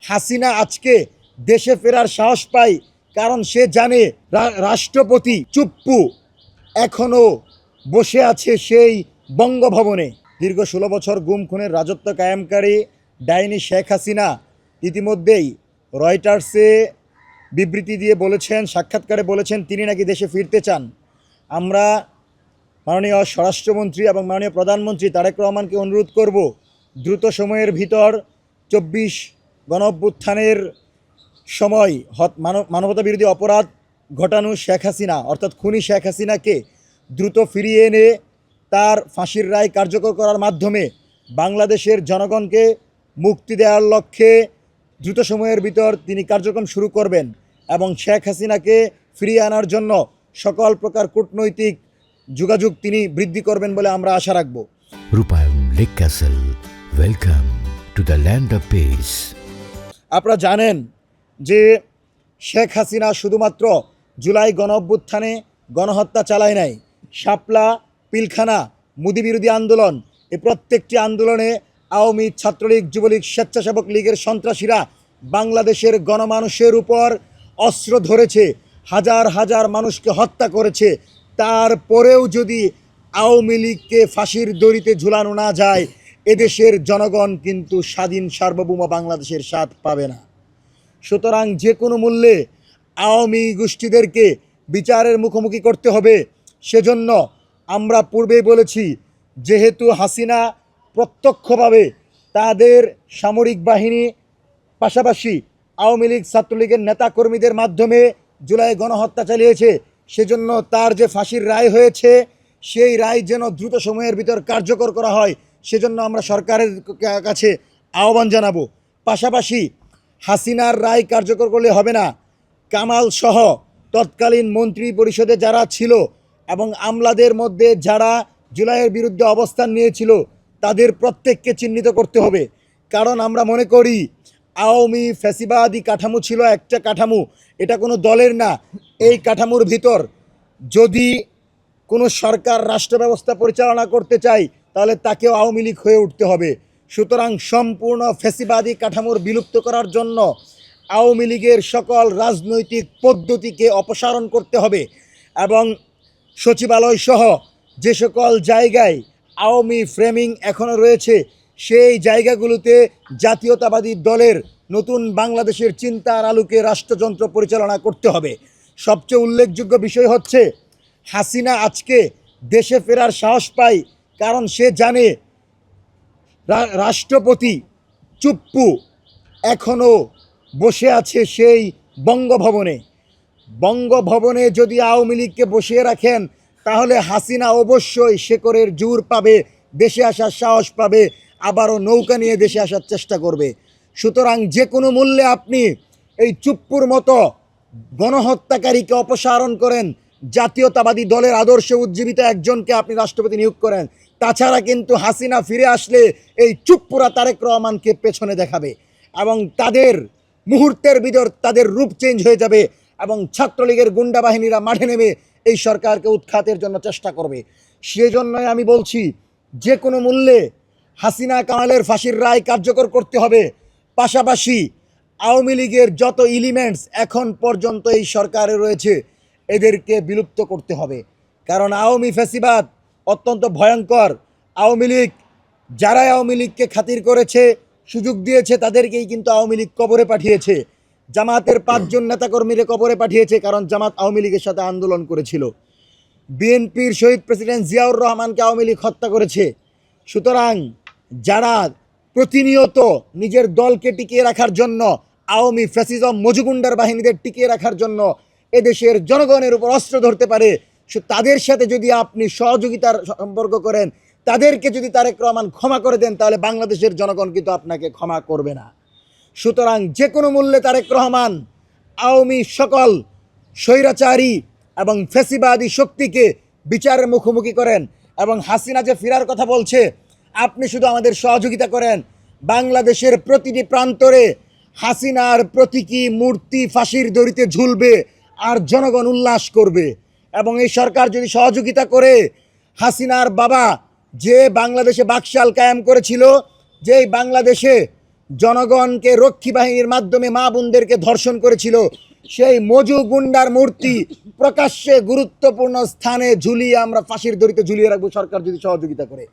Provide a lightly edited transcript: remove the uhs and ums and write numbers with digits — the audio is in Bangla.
হাসিনা আজকে দেশে ফেরার সাহস পায়, কারণ সে জানে রাষ্ট্রপতি চুপ্পু এখনও বসে আছে সেই বঙ্গভবনে। দীর্ঘ 16 বছর গুম খুনের রাজত্ব কায়েমকারী ডাইনি শেখ হাসিনা ইতিমধ্যেই রয়টার্সে বিবৃতি দিয়ে বলেছেন, সাক্ষাৎকারে বলেছেন তিনি নাকি দেশে ফিরতে চান। আমরা মাননীয় স্বরাষ্ট্রমন্ত্রী এবং মাননীয় প্রধানমন্ত্রী তারেক রহমানকে অনুরোধ করব, দ্রুত সময়ের ভিতর 24 গণঅভ্যুত্থানের সময় মানবতা বিরোধী অপরাধ ঘটানো শেখ হাসিনা অর্থাৎ খুনি শেখ হাসিনাকে দ্রুত ফিরিয়ে এনে তার ফাঁসির রায় কার্যকর করার মাধ্যমে বাংলাদেশের জনগণকে মুক্তি দেওয়ার লক্ষ্যে দ্রুত সময়ের ভিতর তিনি কার্যক্রম শুরু করবেন এবং শেখ হাসিনাকে ফিরিয়ে আনার জন্য সকল প্রকার কূটনৈতিক যোগাযোগ তিনি বৃদ্ধি করবেন বলে আমরা আশা রাখব। রূপায়ণ lake castle, welcome to the land of piece. আপনারা জানেন যে শেখ হাসিনা শুধুমাত্র জুলাই গণঅভ্যুত্থানে গণহত্যা চালায় নাই, শাপলা, পিলখানা, মোদি বিরোধী আন্দোলন, এই প্রত্যেকটি আন্দোলনে আওয়ামী, ছাত্রলীগ, যুবলীগ, স্বেচ্ছাসেবক লীগের সন্ত্রাসীরা বাংলাদেশের গণমানুষের উপর অস্ত্র ধরেছে, হাজার হাজার মানুষকে হত্যা করেছে। তারপরেও যদি আওয়ামী লীগকে ফাঁসির দড়িতে ঝুলানো না যায়, এদেশের জনগণ কিন্তু স্বাধীন সার্বভৌম বাংলাদেশের স্বাদ পাবে না। সুতরাং যে কোনো মূল্যে আওয়ামী গোষ্ঠীদেরকে বিচারের মুখোমুখি করতে হবে। সেজন্য আমরা পূর্বেই বলেছি, যেহেতু হাসিনা প্রত্যক্ষভাবে তাদের সামরিক বাহিনী পাশাপাশি আওয়ামী লীগ, ছাত্রলীগের নেতাকর্মীদের মাধ্যমে জুলাই গণহত্যা চালিয়েছে, সেজন্য তার যে ফাঁসির রায় হয়েছে সেই রায় যেন দ্রুত সময়ের ভিতর কার্যকর করা হয়, সেজন্য আমরা সরকারের কাছে আহ্বান জানাবো। পাশাপাশি হাসিনার রায় কার্যকর করলে হবে না, কামাল সহ তৎকালীন মন্ত্রী পরিষদে যারা ছিল এবং আমলাদের মধ্যে যারা জুলাইয়ের বিরুদ্ধে অবস্থান নিয়েছিল তাদের প্রত্যেককে চিহ্নিত করতে হবে। কারণ আমরা মনে করি আওয়ামী ফ্যাসিবাদী কাঠামো ছিল একটা কাঠামো, এটা কোনো দলের না। এই কাঠামোর ভিতর যদি কোনো সরকার রাষ্ট্র ব্যবস্থা পরিচালনা করতে চায় তাহলে তাকেও আওয়ামী লীগ হয়ে উঠতে হবে। সুতরাং সম্পূর্ণ ফ্যাসিবাদী কাঠামোর বিলুপ্ত করার জন্য আওয়ামী লীগের সকল রাজনৈতিক পদ্ধতিকে অপসারণ করতে হবে এবং সচিবালয় সহ যে সকল জায়গায় আওয়ামী ফ্রেমিং এখনও রয়েছে সেই জায়গাগুলোতে জাতীয়তাবাদী দলের নতুন বাংলাদেশের চিন্তার আলোকে রাষ্ট্রযন্ত্র পরিচালনা করতে হবে। সবচেয়ে উল্লেখযোগ্য বিষয় হচ্ছে হাসিনা আজকে দেশে ফেরার সাহস পায়, কারণ সে জানে রাষ্ট্রপতি চুপ্পু এখনও বসে আছে সেই বঙ্গভবনে। বঙ্গভবনে যদি আওয়ামী লীগকে বসিয়ে রাখেন তাহলে হাসিনা অবশ্যই শেকড়ের জোর পাবে, দেশে আসার সাহস পাবে, আবারও নৌকা নিয়ে দেশে আসার চেষ্টা করবে। সুতরাং যে কোনো মূল্যে আপনি এই চুপ্পুর মতো গণহত্যাকারীকে অপসারণ করেন, জাতীয়তাবাদী দলের আদর্শে উজ্জীবিত একজনকে আপনি রাষ্ট্রপতি নিয়োগ করেন। তাছাড়া কিন্তু হাসিনা ফিরে আসলে এই চুপ্পুরা তারেক রহমানকে পেছনে দেখাবে এবং তাদের মুহূর্তের ভিতর তাদের রূপ চেঞ্জ হয়ে যাবে এবং ছাত্রলীগের গুন্ডা বাহিনীরা মাঠে নেমে এই সরকারকে উৎখাতের জন্য চেষ্টা করবে। সেজন্যই আমি বলছি, যে কোনো মূল্যে হাসিনা কামালের ফাঁসির রায় কার্যকর করতে হবে। পাশাপাশি আওয়ামী লীগের যত এলিমেন্টস এখন পর্যন্ত এই সরকারে রয়েছে এদেরকে বিলুপ্ত করতে হবে। কারণ আওয়ামী ফ্যাসিবাদ অত্যন্ত ভয়ঙ্কর। আওয়ামী লীগ যারাই আওয়ামী লীগকে খাতির করেছে, সুযোগ দিয়েছে, তাদেরকেই কিন্তু আওয়ামী লীগ কবরে পাঠিয়েছে। জামাতের 5 জন নেতাকর্মীরে কবরে পাঠিয়েছে, কারণ জামাত আওয়ামী লীগের সাথে আন্দোলন করেছিল। বিএনপির শহীদ প্রেসিডেন্ট জিয়াউর রহমানকে আওয়ামী লীগ হত্যা করেছে। সুতরাং যারা প্রতিনিয়ত নিজের দলকে টিকিয়ে রাখার জন্য আওয়ামী ফ্যাসিজম মজুগুন্ডার বাহিনীদের টিকিয়ে রাখার জন্য এদেশের জনগণের উপর অস্ত্র ধরতে পারে, তাদের সাথে যদি আপনি সহযোগিতার সম্পর্ক করেন, তাদেরকে যদি তারেক রহমান ক্ষমা করে দেন, তাহলে বাংলাদেশের জনগণ কিন্তু আপনাকে ক্ষমা করবে না। সুতরাং যে কোনো মূল্যে তারেক রহমান আওয়ামী সকল স্বৈরাচারী এবং ফ্যাসিবাদী শক্তিকে বিচারের মুখোমুখি করেন এবং হাসিনা যে ফেরার কথা বলছে, আপনি শুধু আমাদের সহযোগিতা করেন। বাংলাদেশের প্রতিটি প্রান্তরে হাসিনার প্রতীকী মূর্তি ফাঁসির দড়িতে ঝুলবে আর জনগণ উল্লাস করবে। এবং এই সরকার যদি সহযোগিতা করে, হাসিনার বাবা যে বাংলাদেশে বাকশাল কায়েম করেছিল, যেই বাংলাদেশে জনগণকে রক্ষী বাহিনীর মাধ্যমে মা বোনদেরকে ধর্ষণ করেছিল, সেই মজু গুন্ডার মূর্তি প্রকাশ্যে গুরুত্বপূর্ণ স্থানে ঝুলিয়ে আমরা ফাঁসির দড়িতে ঝুলিয়ে রাখবো, সরকার যদি সহযোগিতা করে।